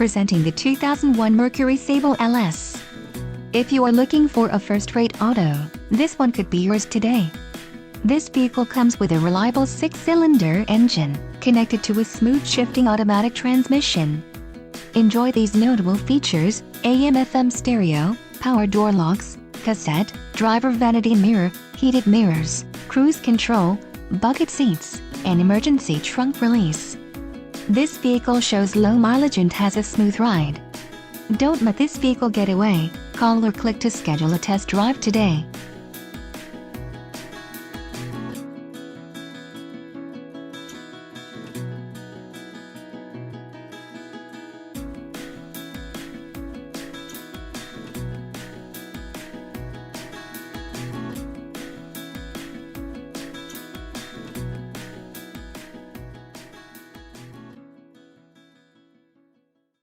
Presenting the 2001 Mercury Sable LS. If you are looking for a first-rate auto, this one could be yours today. This vehicle comes with a reliable 6-cylinder engine, connected to a smooth shifting automatic transmission. Enjoy these notable features: AM/FM stereo, power door locks, cassette, driver vanity mirror, heated mirrors, cruise control, bucket seats, and emergency trunk release. This vehicle shows low mileage and has a smooth ride. Don't let this vehicle get away. Call or click to schedule a test drive today.